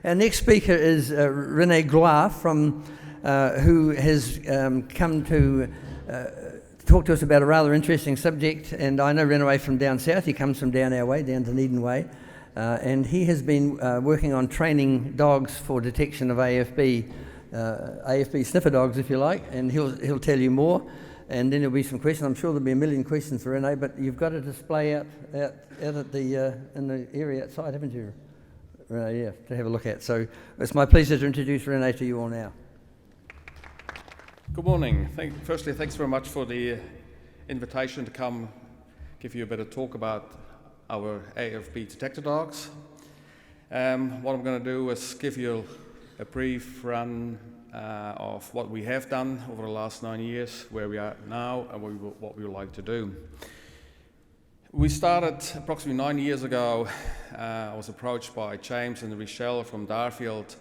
Our next speaker is Rene Gloor, who has come to talk to us about a rather interesting subject. And I know Rene from down south. He comes from down our way, down Dunedin way. And he has been working on training dogs for detection of AFB, AFB sniffer dogs, if you like. And he'll tell you more. And then there'll be some questions. I'm sure there'll be a million questions for Rene, but you've got a display out at the in the area outside, haven't you, Rene? Yeah, to have a look at. So it's my pleasure to introduce Rene to you all now. Good morning. Firstly, thanks very much for the invitation to come give you a bit of talk about our AFB detector dogs. What I'm going to do is give you a brief run of what we have done over the last 9 years, where we are now, and what we would like to do. We started approximately 9 years ago. I was approached by James and Michelle from Darfield,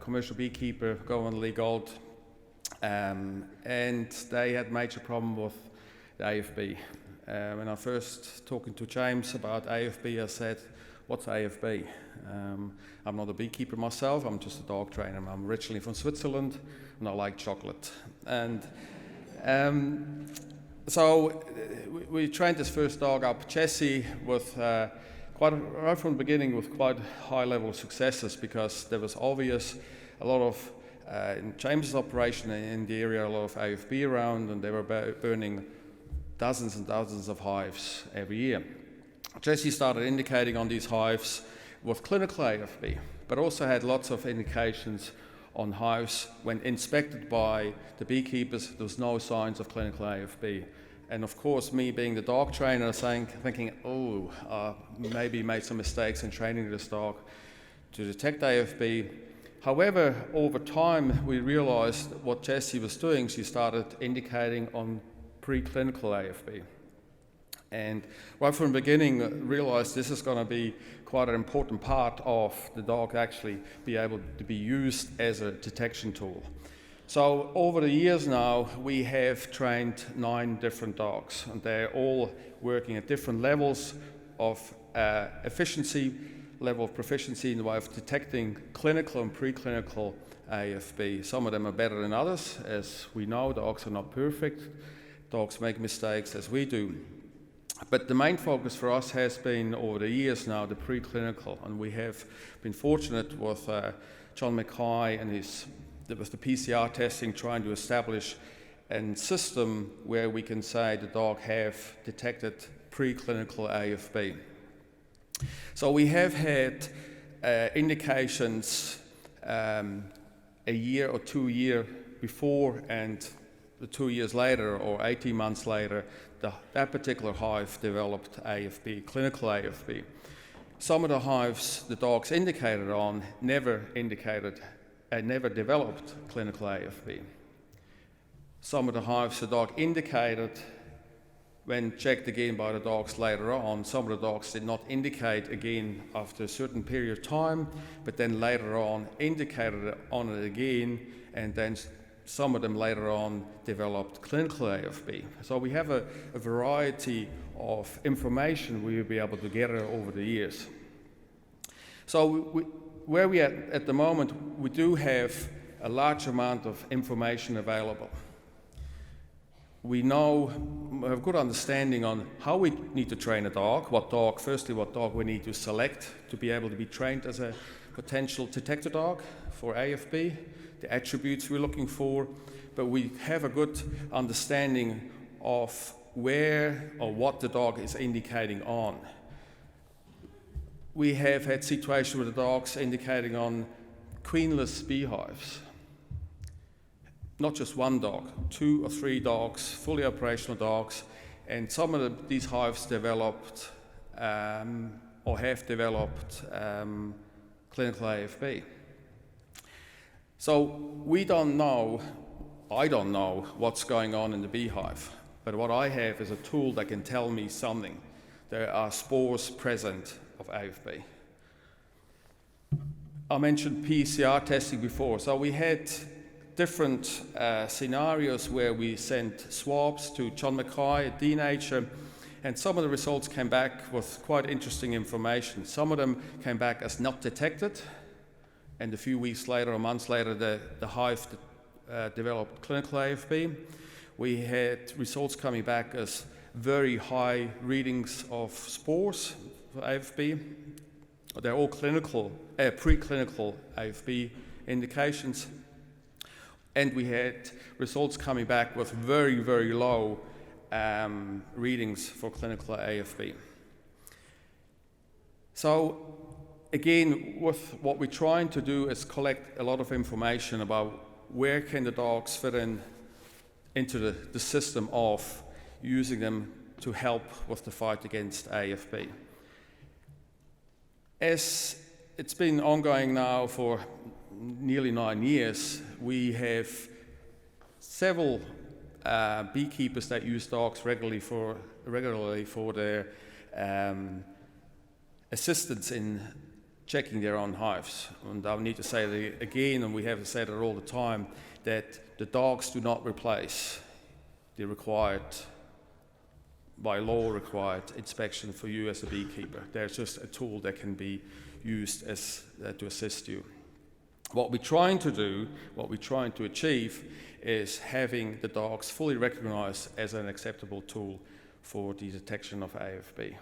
commercial beekeeper, going League Gold, and they had major problem with the AFB. When I first talking to James about AFB, I said, "What's AFB?" I'm not a beekeeper myself, I'm just a dog trainer. I'm originally from Switzerland and I like chocolate. And so we trained this first dog up, Jessie, with right from the beginning with quite high level of successes, because there was obvious a lot of, in James's operation in the area, a lot of AFB around, and they were burning dozens and dozens of hives every year. Jessie started indicating on these hives with clinical AFB, but also had lots of indications on hives. When inspected by the beekeepers, there was no signs of clinical AFB. And of course, me being the dog trainer, thinking, maybe made some mistakes in training this dog to detect AFB. However, over time, we realized what Jessie was doing. She started indicating on preclinical AFB. And right from the beginning, realized this is going to be quite an important part of the dog actually be able to be used as a detection tool. So over the years now, we have trained 9 different dogs, and they're all working at different levels of efficiency, level of proficiency in the way of detecting clinical and preclinical AFB. Some of them are better than others. As we know, dogs are not perfect. Dogs make mistakes as we do. But the main focus for us has been, over the years now, the preclinical, and we have been fortunate with John Mackay and the PCR testing, trying to establish a system where we can say the dog have detected preclinical AFB. So we have had indications a year or 2 years before, and 2 years later or 18 months later, that particular hive developed AFB, clinical AFB. Some of the hives the dogs indicated on never developed clinical AFB. Some of the hives the dog indicated, when checked again by the dogs later on, some of the dogs did not indicate again after a certain period of time, but then later on indicated on it again, and then some of them later on developed clinical AFB. So we have a variety of information we will be able to gather over the years. So where we are at the moment, we do have a large amount of information available. We have a good understanding on how we need to train a dog, what dog we need to select to be able to be trained as a potential detector dog for AFB, the attributes we're looking for, but we have a good understanding of where or what the dog is indicating on. We have had situations where the dogs indicating on queenless beehives. Not just one dog, 2 or 3 dogs, fully operational dogs, and some of these hives developed or have developed clinical AFB. So I don't know what's going on in the beehive, but what I have is a tool that can tell me something. There are spores present of AFB. I mentioned PCR testing before, so we had different scenarios where we sent swabs to John Mackay at D-Nature, and some of the results came back with quite interesting information. Some of them came back as not detected, and a few weeks later or months later, the hive developed clinical AFB. We had results coming back as very high readings of spores for AFB. They're all preclinical AFB indications. And we had results coming back with very, very low readings for clinical AFB. So again, with what we're trying to do is collect a lot of information about where can the dogs fit into the system of using them to help with the fight against AFB. As it's been ongoing now for nearly 9 years, we have several beekeepers that use dogs regularly for their assistance in checking their own hives. And I need to say that again, and we have said it all the time, that the dogs do not replace the by law required inspection for you as a beekeeper. They're just a tool that can be used to assist you. What we're trying to do, what we're trying to achieve, is having the dogs fully recognized as an acceptable tool for the detection of AFB.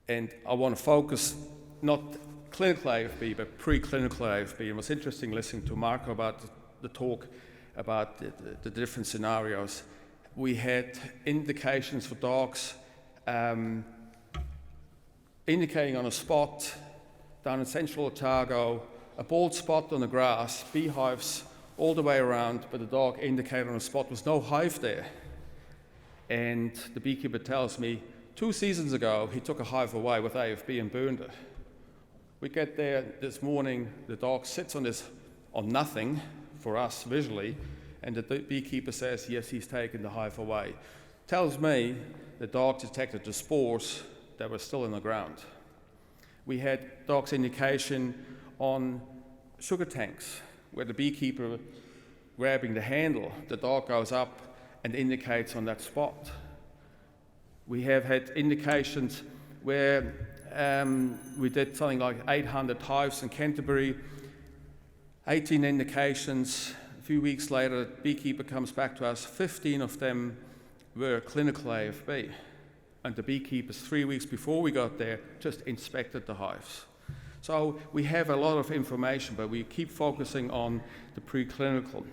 And I want to focus not clinical AFB, but preclinical AFB. And it was interesting listening to Marco about the talk about the different scenarios. We had indications for dogs indicating on a spot down in central Otago, a bald spot on the grass, beehives all the way around, but the dog indicated on a spot there was no hive there. And the beekeeper tells me 2 seasons ago he took a hive away with AFB and burned it. We get there this morning, the dog sits on nothing for us visually, and the beekeeper says, yes, he's taken the hive away. Tells me the dog detected the spores that were still in the ground. We had dog's indication on sugar tanks, where the beekeeper grabbing the handle, the dog goes up and indicates on that spot. We have had indications where we did something like 800 hives in Canterbury, 18 indications. A few weeks later, the beekeeper comes back to us, 15 of them were clinical AFB. And the beekeepers, 3 weeks before we got there, just inspected the hives. So we have a lot of information, but we keep focusing on the preclinical.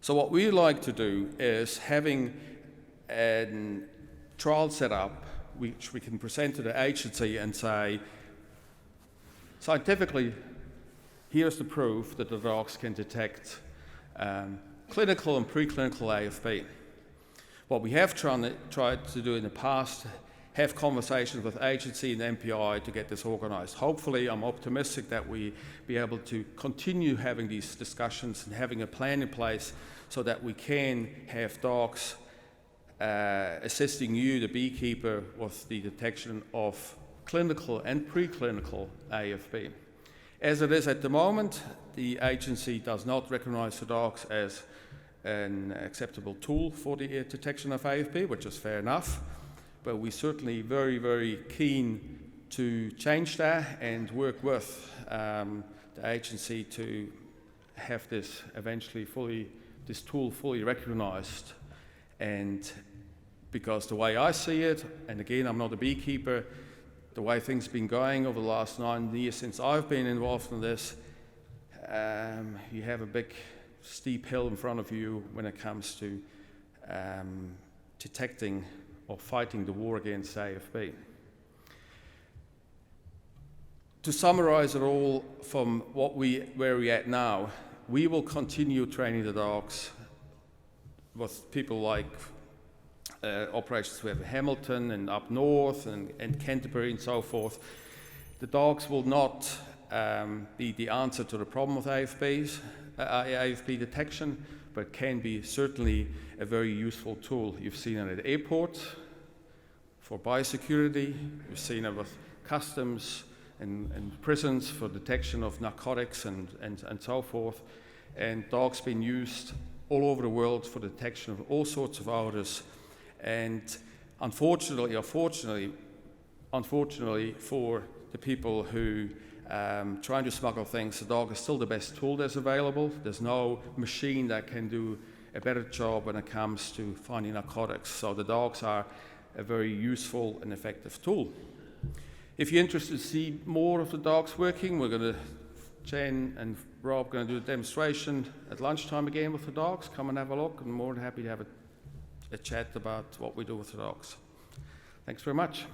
So what we like to do is having a trial set up, which we can present to the agency and say, scientifically, here's the proof that the dogs can detect clinical and preclinical AFB. What we have tried to do in the past, have conversations with agency and MPI to get this organized. Hopefully, I'm optimistic that we be able to continue having these discussions and having a plan in place so that we can have dogs assisting you, the beekeeper, with the detection of clinical and preclinical AFB. As it is at the moment, the agency does not recognize the dogs as an acceptable tool for the detection of AFB, which is fair enough, but we're certainly very, very keen to change that and work with the agency to have this eventually this tool fully recognized. And because the way I see it, and again, I'm not a beekeeper, the way things have been going over the last 9 years since I've been involved in this, you have a big steep hill in front of you when it comes to detecting or fighting the war against AFB. To summarize it all from where we're at now, we will continue training the dogs with people like operations we have in Hamilton and up north and Canterbury and so forth. The dogs will not be the answer to the problem with AFB detection, but can be certainly a very useful tool. You've seen it at airports for biosecurity, you've seen it with customs and prisons for detection of narcotics and so forth. And dogs being used all over the world for detection of all sorts of odors. And unfortunately for the people who trying to smuggle things. The dog is still the best tool that's available. There's no machine that can do a better job when it comes to finding narcotics. So the dogs are a very useful and effective tool. If you're interested to see more of the dogs working, we're going to, Jen and Rob, going to do a demonstration at lunchtime again with the dogs. Come and have a look. I'm more than happy to have a chat about what we do with the dogs. Thanks very much.